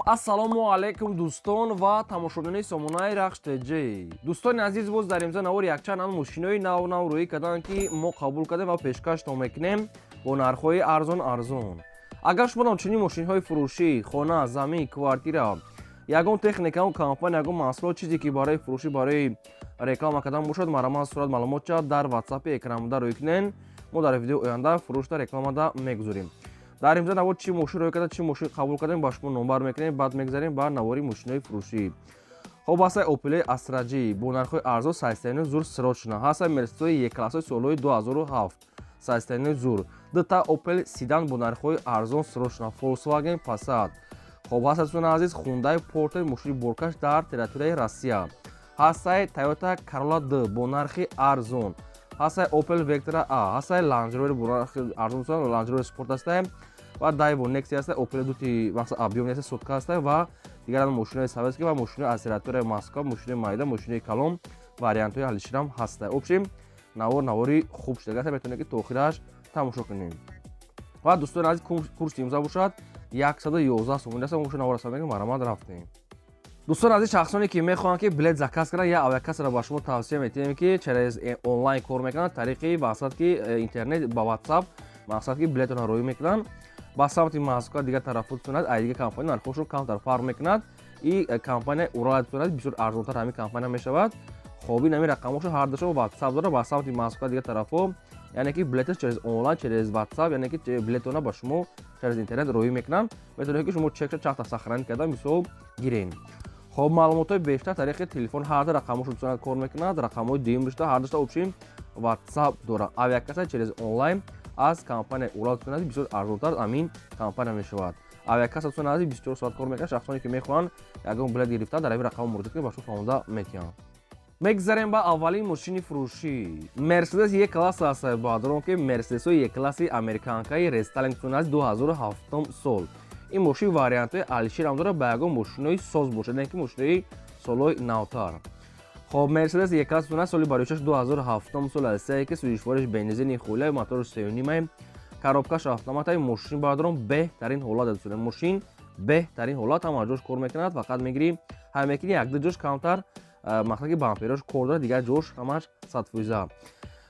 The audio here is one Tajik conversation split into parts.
ассалому алайкум дӯстон ва тамошобинони сомонаи рахш теҷи. Дӯстони азиз, боз дар имза навори якчанд мошинои нав рӯӣ карданд, ки мо қабул кардем ва пешкашто мекунем бо нархҳои арзон. Агар шумо чунин мошинҳои фурӯшӣ, хона, замин, квартира, ягон техника, компания, ягон маҳсулот чизе ки барои фурӯшӣ, барои реклама кардан бошад, маромад сурат маълумота дар WhatsApp экранамуда рӯй кунен. Мо дар видеои оянда фурӯшда рекламада мегузорем. Дар имза навор чӣ мошин рӯй карда, чӣ мошин қабул кардем, ба шумо номбар мекунем, баъд мегзарем ба навори мошинои фурӯшӣ. Хоб ҳастаи Opel Astra-G бо нархҳои арзон 6 зур срочна. Ҳастаи Mercedes Е-классои солҳои 2007 6 зур. Дута Opel Sedan бо нархҳои арзон срочна. Volkswagen Passat. Хоб ҳастаи дӯстони азиз Hyundai Porter мошини боркаш дар территорияи Россия. Ҳастаи Toyota Corolla D бо нархи арзон. ҳастаи Opel Vectra A, ҳастаи Land Rover бо нархи арзон, Land Rover Sport ҳастаи ва Daewoo Nexia ҳастаи Opel дути мақсад объёми ҳастаи сотка ҳастаи ва дигар мошинои советский ва мошинои аз территорияи Москва, мошинои майда, мошинои калон, вариантҳои алиширам ҳастаи. Обшим навори хуб шуда гаста, метавонед ки то охираш тамошо кунем. Ва дӯстони азиз, курси имза бошад 111 сомон ҳаст. мо навор ҳастам мегӯям маромад рафтем. Дӯстони азиз, шахсоне ки мехоҳанд ки билет заказ карданд я авиакассаро ба шумо тавсия метиҳем ки через онлайн кор мекунанд, тариқи мақсад ки интернет ба WhatsApp мақсад ки билетонро рӯй мекунанд. ба самти Москва дигар тарафот дӯстони азиз, дигар компания нархҳошро камтар фарқ мекунад. И компания Урал дӯстони азиз бисёр арзонтар ҳамин компания мешавад. Хоб ин ҳамин рақамҳошро ҳар душо WhatsApp дора ба самти Москва дигар тарафо, яъне ки билеташ через онлайн, через WhatsApp, яъне ки билетона ба шумо через интернет рӯй мекунанд. метавонед ки шумо чекша чахта сохранӣ карда мисол гирен. хоб маълумотои бештар тариқи телефон ҳар ду рақамҳошро дӯстон кор мекунад. рақамҳои дуюм дошта ҳар душта обшим WhatsApp дора. Авиакасса через онлайн аз компания Урал дӯстон азиз бисёр арзонтар амин компания мешавад. Авиакасса дӯстон азиз 24 соат кор мекунад. шахсоне ки мехоҳанд ягон билет гирифта дар ҳамин рақам муроҷиат кунед, ба шумо фаҳмода метиҳам. мегзарем ба аввалин мошини фурӯшӣ. Mercedes Е-класс ҳастаи баъдро ки Mercedes-ои Е-класси американкаи рестайлинг дӯстон азиз 2007 сол. ин мошин вариантҳои алиширам дора ба ягон мошинои соз бошад, не ки мошинои солҳои навтар. хоб Mercedes Е-класс дӯстон азиз соли бароишаш 2007 сол ҳастае ки сӯзишвориш бензини хӯлаи мотори сеюнимаи коробкаш автоматаи мошин баъдро беҳтарин ҳолат дӯстон. мошин беҳтарин ҳолат ҳама ҷош кор мекунад. фақат мегирӣ ҳам мекунӣ як-ду ҷош камтар мақсад ки бамперош кор дорад, дигар ҷош ҳамаш 100%.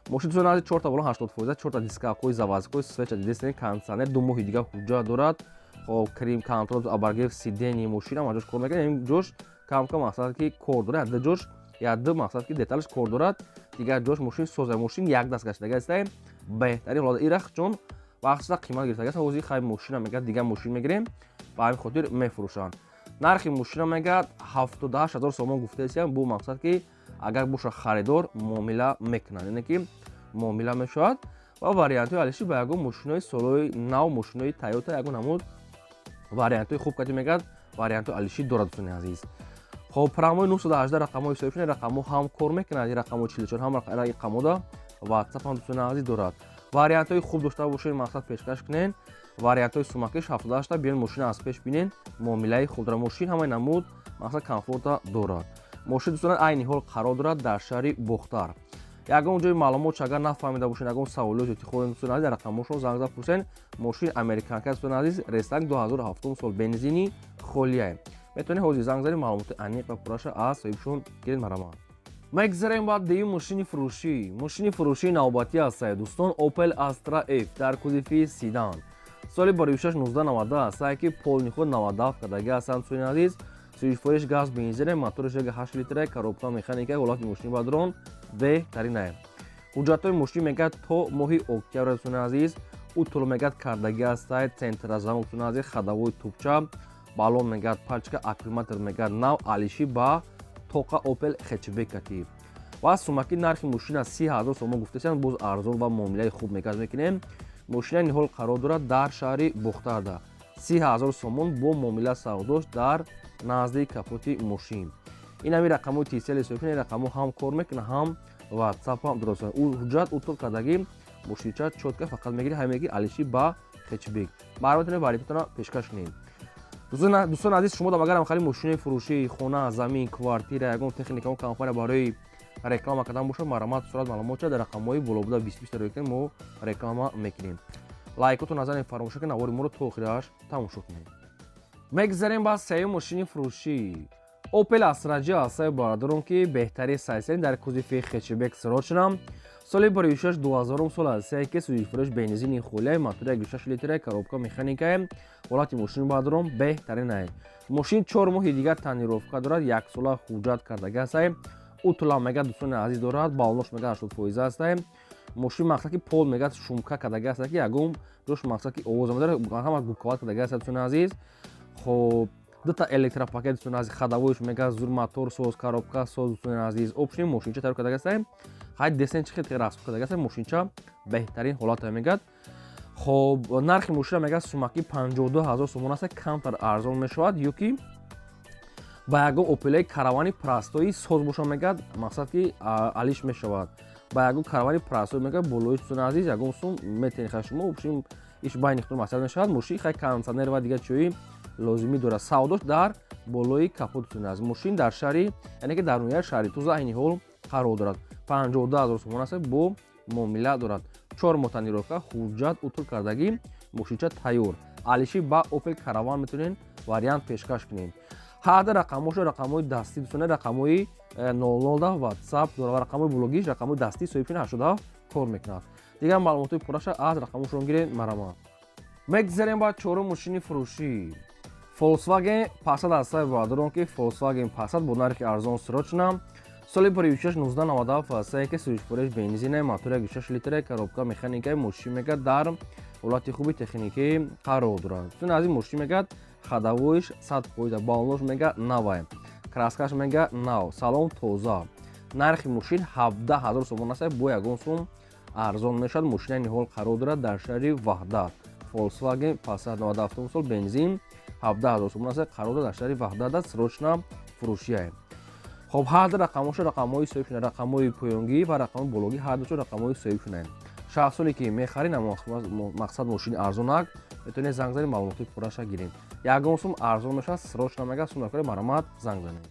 мошин дӯстон азиз 4 та балон 80%, 4 та дискаҳои завазкои свеча дидестен, кондитсионер, 2 моҳи дигар ҳуҷҷат дорад. хоб крим контрол абаргев сидени мошин ҳама ҷош кор мекунад. ин ҷош кам мақсад ки кор дорад, як-ду ҷош як-ду мақсад ки деталаш кор дорад, дигар ҷош мошин соза. мошин як даст гаштаги ҳастаи беҳтарин ҳолат. ин рах чун вақтида қимат гирифтаги аст. ҳозир хай мошина мегӯяд дигар мошин мегирем, ба ҳамин хотир мефурӯшанд. нархи мошина мегӯяд 78 000 сомон гуфтаистам. бу мақсад ки агар боша харидор муомила мекунад, яъне ки муомила мешавад. ва вариантҳои алиши ба ягон мошинои солҳои нав, мошинои Toyota ягон ҳамун вариантҳои хуб кати мегӯяд вариантҳои алиши дорад дӯстони азиз. хоб прамои 918 рақамҳои ҳисобшуни рақамҳо ҳам кор мекунад. ин рақамҳо 44 ҳам рақамода WhatsApp ҳам дӯстони азиз дорад. вариантҳои хуб дошта бошед, мақсад пешкаш кунен. вариантҳои сумакиш 78 биён мошина аз пеш бинен, муомилаи хуб дорад. мошин ҳамаи намуд мақсад комфорта дорад. мошин дӯстони айни ҳол қарор дорад дар шаҳри Бухтар. ягон ҷои маълумотш агар нафаҳмида бошед, ягон саволоти хоҳед дӯстони азиз, рақамҳошро занг зада пурсен. мошин американка дӯстони азиз рестайлинг 2007 сол бензини холия. метавонед ҳозир занг заред маълумоти аниқ ва пурраша аз соҳибшон гиред. маромад. мегзарем ба дуюм мошини фурӯшӣ. мошини фурӯшии навбатӣ ҳастаи дӯстон Opel Astra F дар кузифи Sedan. соли бароишаш 1990 ҳастае ки полни худ 97 кардаги ҳастанд дӯстони азиз. сӯзишвориш газ бензине, моториш 8 литра, коробка механика, ҳолати мошини бадрон беҳтаринае. ҳуҷҷатҳои мошин мегӯяд то моҳи октябр дӯстони азиз. ӯ тӯл мегӯяд кардаги ҳастаи центразамок дӯстони азиз, хадавои тӯбча, балон мегӯяд пачка, аккумулятор мегӯяд нав, алиши ба тоқа Opel хетчбекати. ва сумаки нархи мошина 30 000 сомон гуфтаистанд. боз арзон ва муомилаи хуб мегӯяд мекунем. мошина ниҳол қарор дорад дар шаҳри Бухтарда. 30 000 сомон бо муомила савдош дар назди капоти мошин. ин ҳамин рақамҳои тисели ҳисобшуни рақамҳо ҳам кор мекунад, ҳам WhatsApp ҳам дорад. ҳуҷҷат ӯ тӯл кардаги мошинча чотка, фақат мегирӣ ҳамеги алиши ба хетчбек. барои метавонед вариантона пешкаш кунед. дӯстони азиз, шумо дам агар ҳамхари мошинои фурӯшӣ, хона, замин, квартира, ягон техника компания барои реклама кардан бошад, маромад сурат маълумотша дар рақамҳои болобуда 20 рӯй кунед, мо реклама мекунем. лайкотон назанед, фаромӯш накунед навори моро то охираш тамошо кунед. мегзарем ба сеюм мошини фурӯшӣ. Opel Astra-G асаи бардорам ки беҳтари сайсалин дар кузови хечбек сирот шудам. соли 2006-2000 сол асае ки сӯзишфурӯш бензини хӯлияи мотори 1.6 литраи коробка механикае. ҳолати мошини бардорам беҳтарин аст. мошин 4 моҳи дигар танировка дорад, 1 сола ҳуҷҷат кардаги астае. утла мега дӯстони азиз дорад, балнош мега 80% астае. мошин мақсад ки пол мега шумка кардаги астае ки ягон ҷош мақсад ки овоз медарад, ҳама гуковат кардаги астае дӯстони азиз. хоб дута электропакет дӯстони азиз, хадавоиш мега зур мотор соз, коробка соз дӯстони азиз. опшни мошинча тайёр кардаги астае. ҳай десенчи хел расм кардаги астае. мошинча беҳтарин ҳолата мегад. хоб нархи мошина мега сумаки 52000 сомон аст, камтар арзон мешавад ёки ба ягон Opel каравани прастои соз боша мегад, мақсад ки алиш мешавад. ба ягон каравани прастои мегад болоиш дӯстони азиз ягон сум метавонед хай шумо опшни иш байни ихтиёр масъалат мешавад. мошин хай кондитсионер ва дигар чӯи лозимӣ дорад. савдош дар болои капот дӯстони азиз. мошин дар шаҳри яъне ки дар ноҳияи шаҳри Туза айни ҳол қарор дорад. 52000 сомон аст, бо муомила дорад. 4 моҳ танировка, ҳуҷҷат, утл кардагӣ, мошинча тайёр. алиши ба Opel Caravan метавонед вариант пешкаш кунед. ҳарда рақамош рақамои дастӣ дӯстон, рақамои 002 WhatsApp дорад ва рақамои блогиш, рақамои дастӣ 087 кор мекунад. дигар маълумотои пурраша аз рақамошон гиред. марама мегзарем ба чорум мошини фурӯшӣ. Volkswagen Passat асаи бардорам ки Volkswagen Passat бо нархи арзон сирот шудам. соли 2006-1997 асае ки сӯзишфурӯш бензинаи мотори 1.6 литраи коробка механикаи мошин мегад дар ҳолати хуби техникӣ қарор дорад. дӯстони азиз мошин мегад хадавоиш 100%, балнош мега навай, краскаш мега нав, салон тоза. нархи мошин 17000 сомон аст, бо ягон сум арзон мешавад. мошина айни ҳол қарор дорад дар шаҳри Ваҳдат. Volkswagen Passat 97 сол бензин 17000 сомон аст, қарор дорад дар шаҳри Ваҳдат, сирот шудам фурӯшиае. хоб ҳарда рақамоша рақамои соҳиб шунаанд, рақамои поёнгӣ ва рақамои бологӣ ҳардучо рақамои соҳиб шунаанд. шахсоне ки мехаред мақсад мошини арзонак метавонед занг занед, маълумотои пурраша гиред. ягон сум арзон мешавад, сирот шуда мегӯяд, сум дар кори маромат занг занед.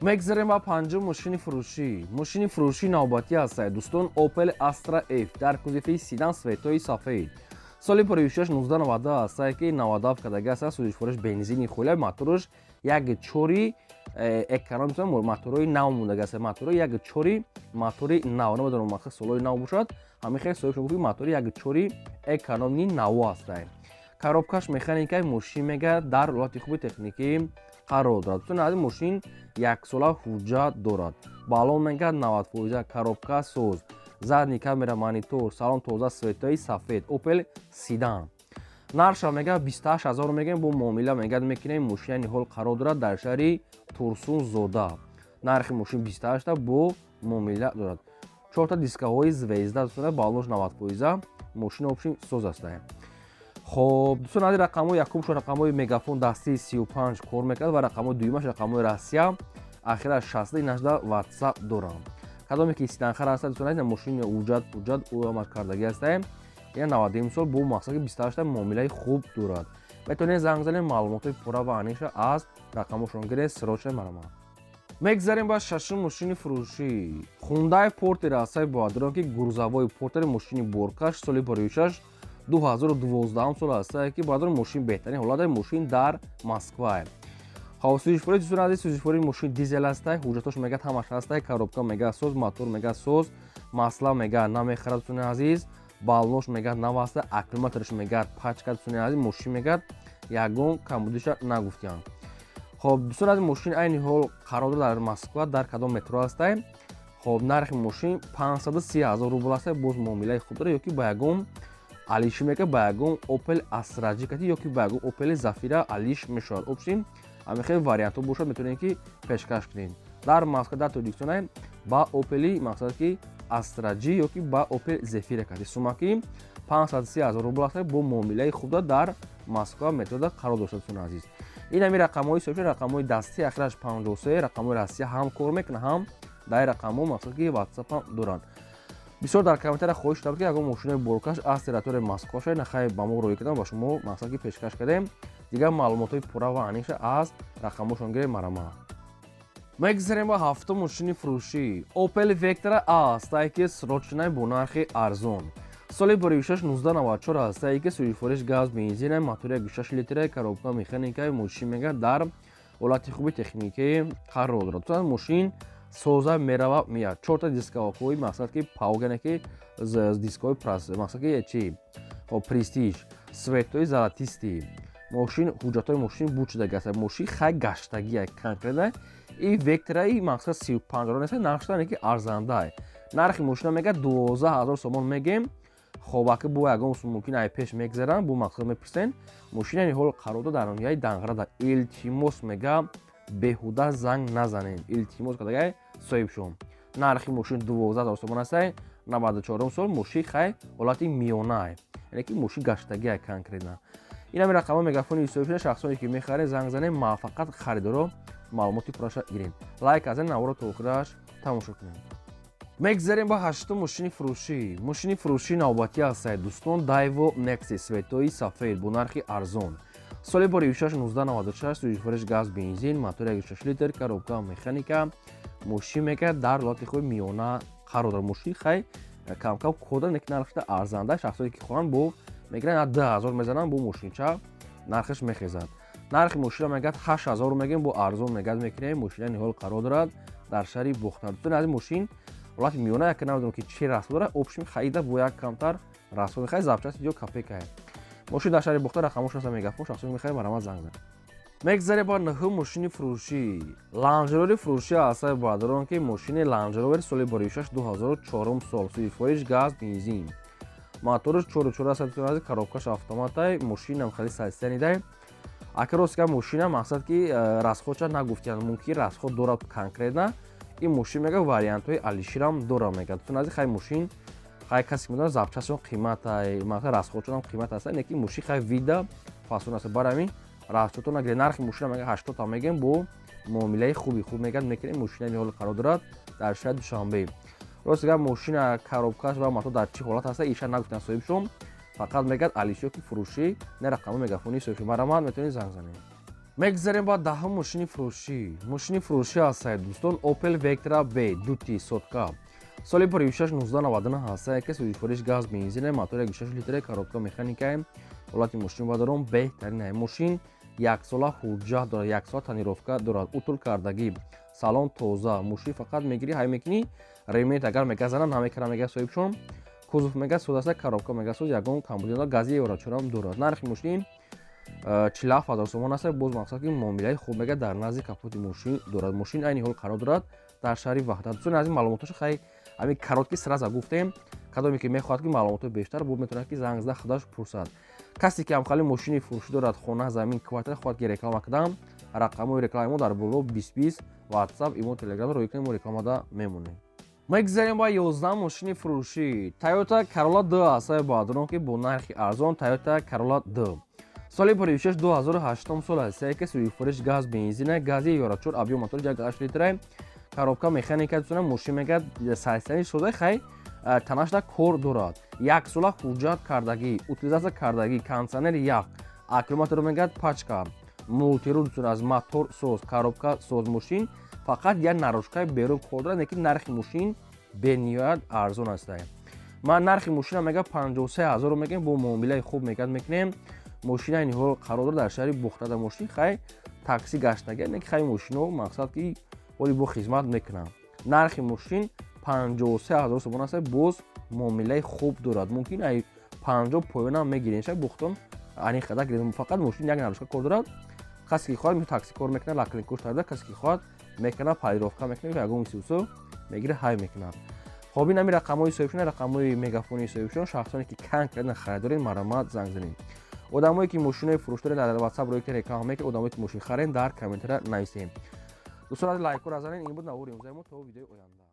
мегзарем ба панҷум мошини фурӯшӣ. мошини фурӯшии навбатӣ астае дӯстон, Opel Astra F дар кузови седан светои сафед. соли 2006-1992 астае ки 97 кардаги аст. сӯзишфурӯш бензини хӯлияи мотораш 1.4 эконом мотори нав мондаги аст. мотори 1.4 мотори нав, намедонам мақсад солои нав бошад. ҳамихел соҳиб шумо гуфт мотори 1.4 экономни наво астае. коробкаш механикаи мошин мега дар ҳолати хуби техникӣ қарор дорад. дӯстон азиз мошин 1 сола ҳуҷҷат дорад. балон мега 90%, коробка соз, задни камера монитор, салон тоза светои сафед, Opel Sedan. нарша мега 28000 мегем, бо муомила мегад мекунем. мошин айни ҳол қарор дорад дар шаҳри Турсунзода. нархи мошин 28 бо муомила дорад. 4 дискаҳои звезда дӯстон, балнош 90%, мошина опшин соз астае. хоб дӯстон азиз рақамои якумшо рақамои мегафон дастии 35 кор мекунад ва рақамои дуюмаш рақамои Россия ахираш 60 WhatsApp дорам. кадоме ки сиданхар аст дӯстон азиз мошини ҳуҷҷат ӯамад кардаги астае. я 90 сол бо мақсади 28 муомилаи хуб дорад. метавонед занг занед, маълумотои пурра ва аниша аз рақамошон гиред. сирот шуда марама. мегзарем ба шашум мошини фурӯшӣ. Hyundai Porter асаи бардорам ки гурзавои Porter мошини боркаш соли 2006-2012 сол астае ки бардорам мошин беҳтарин ҳолат мошин дар Москвае. хоб сӯзишфурӯш дӯстон азиз сӯзишфурӯши мошин дизел астае, ҳуҷҷатош мегад ҳамаш астае, коробка мега соз, мотор мега соз, масла мега намехарад дӯстони азиз, балнош мегад нав астае, аккумулятораш мегад пачка дӯстони азиз, мошин мегад ягон камбудиша нагуфтиянд. хоб дӯстон азиз мошин айни ҳол қарор дорад дар Москва, дар кадом метро астае. хоб нархи мошин 530000 рубл астае, боз муомилаи хуб дорад, ёки ба ягон алиш мега, ба ягон Opel Astra-G кати, ёки ба ягон Opel Zafira алиш мешавад. опшин ҳамихел вариантҳо бошад, метавонед ки пешкаш кунед. дар Москва дар Тоҷикистон ба Opel мақсад ки Astra-G ёки ба Opel Zafira кати. сумаки 530000 рубл астае, бо муомилаи хуб дорад, дар Москва метрода қарор дошта дӯстон азиз. ин ҳами рақамҳои соҳиб рақамҳои дастӣ ахираш 53, рақамҳои Россия ҳам кор мекунад, ҳам дар рақамҳо мақсад ки WhatsApp ҳам доранд. бисёр дар комментария хоҳиш дорам ки ягон мошинои боркаш аз территорияи Москва шавед, нахай ба мо роӣ кардан ба шумо мақсад ки пешкаш кардем. дигар маълумотои пурра ва аниша аз рақамошон гиред. марама мегзарем ба ҳафтум мошини фурӯшӣ. Opel Vectra A астае ки сирот шудаи бо нархи арзон. соли бори 1694 ҳастае ки сӯзишвориш газ бензин мотори 6 литр коробка механикаи мошин мега дар ҳолати хуби техникӣ қарор дорад. Мошин соза мерава меяд 4 дискаҳои мақсад ки паугане ки дискаҳои мақсад ки чи престиж светои золотисти мошин ҳуҷҷатҳои мошин буд шуда гаста мошин хай гаштагия конкретно и вектораи мақсад 35 неста нақшдане ки арзанда нархи мошина мега 12000 сомон мегем хобаки бо ягон мумкин ай пеш мегзаран бо мақсад мепурсен мошинани ҳол қарорда дар ноҳияи Данграда илтимос мега беҳуда занг назанем илтимос кардагай соҳибшум нархи мошин 12000 сомон астае 94 сол мошин хай ҳолати миёнае яъне ки мошин гаштагия конкретно ин ҳами рақамҳо мегафони соҳибшуда шахсоне ки мехаред занг занем муваффақат харидоро маълумоти пурраша гирем лайк азен навора то охираш тамошо кунем. мегзарем ба ҳаштум мошини фурӯшӣ навбатӣ ҳастае дӯстон Daewoo Nexus светои сафед бо нархи арзон соли бори 1996 сӯзишвориш газ бензин мотори 6 литр коробка механика мошин мега дар ҳолати хуби миёна қарор дорад мошин хай камкам кода неки нархида арзанда шахсоне ки хоҳанд бо мегиранд 10000 мезананд бо мошинча нархиш мехезад нархи мошина мегад 8000 мегем бо арзон мегад мекунем мошинани ҳол қарор дорад дар шаҳри Бухта аз мошин ҳолати миёна як намедонам ки чӣ расход дорад опшин харида бо як камтар расход мехай запчасти ё капека мошин дар шаҳри Бухта рақамош аса мегафон шахсоне мехай барама занг зан. мегзарем ба наҳум мошини фурӯшӣ ланҷровери фурӯшӣ ҳастае баъдон ки мошини ланҷровер соли бори 2004 сол сӯзишвориш газ бензин моториш 44 астаи коробкаш автоматай мошинам хали сайсянидай акроска мошина мақсад ки расходша нагуфтиянд мумкин расход дорад конкретно ин мошин мега вариантҳои алиширам дора мегад нази хай мошин хай касе медонад запчастон қиматай мақсад расходшонам қимат аста неки мошин хай вида фасон аста барами расходто нагиред нархи мошина мега 80 та мегем бо муомилаи хуб мегад мекунем мошинани ҳол қарор дорад дар шаҳри Душанбе ростга мошина коробкаш ва мотор дар чӣ ҳолат аста иша нагуфтан соҳибшум фақат мегад алишё ки фурӯшӣ не рақамҳо мегафони соҳибшум марамат метавонед занг занед. мегзарем ба даҳум мошини фурӯшӣ ҳастае дӯстон Opel Vectra B дути сотка соли бори 1999 ҳастае ки сӯзишвориш газ бензин мотори 6 литр коробка механика ҳолати мошин бадарон беҳтарин мошин як сола ҳуҷҷат дорад як сола танировка дорад утул кардагӣ салон тоза мошин фақат мегирӣ ҳай мекунӣ ремонт агар мегазанам намекунам мега соҳибшум кузов мега соз аста коробка мега соз ягон камбудида гази ёрачорам дорад нархи мошин 47000 сомон аст боз мақсад ки муомилаи хуб мега дар назди капоти мошин дорад мошин айни ҳол қарор дорад дар шаҳри Ваҳдат дӯстон аз ин маълумотош хай ҳамин каротки сраза гуфтем кадоме ки мехоҳад ки маълумоти бештар бо метавонад ки занг зада худаш пурсад касе ки ҳамхали мошини фурӯшӣ дорад хона замин квартира хоҳад ки реклама кардам рақамҳои рекламаи мо дар боло 2020 WhatsApp имо Telegram рӯй кунем мо рекламада мемонем. мегзарем ба 11 мошини фурӯшӣ Toyota Corolla 2 ҳастае баъдон ки бо нархи арзон Toyota Corolla 2 соли бори 2008 сол ҳастае ки сӯзишвориш газ бензин гази ёрачор объём мотори 8 литр коробка механика дӯстона мошин мега сайсяни шуда хай танашда кор дорад як сола ҳуҷҷат кардагӣ утилизатсия кардагӣ кондитсионери ях аккумулятор мегад пачка мултирул дӯстон аз мотор соз коробка соз мошин фақат як нарӯшкаи берун кор дорад неки нархи мошин бениҳоят арзон астае ман нархи мошина мега 53000 мегем бо муомилаи хуб мегад мекунем мошина айни ҳол қарор дорад дар шаҳри Бухта мошин хай такси гаштагия неки хай мошино мақсад ки оли бо хизмат мекунам нархи мошин 53000 сомон аст боз муомилаи хуб дорад мумкин ай 50 поёнам мегирем шак бухтон ани хада гирем фақат мошин як нарӯшка кор дорад касе ки хоҳад такси кор мекунад лаклинкош тарда касе ки хоҳад мекунад парировка мекунад ягон мисусо мегира ҳай мекунад хоб ин ҳами рақамҳои соҳибшон рақамҳои мегафони соҳибшон шахсоне ки конкретно харидорен марамат занг занед одамое ки мошинои фурӯш доред дар WhatsApp рӯи реклама мекунед одамое ки мошин харен дар комментария нависем дӯстон аз лайкҳо разанед ин буд навори имрӯзаи мо то видеои оянда.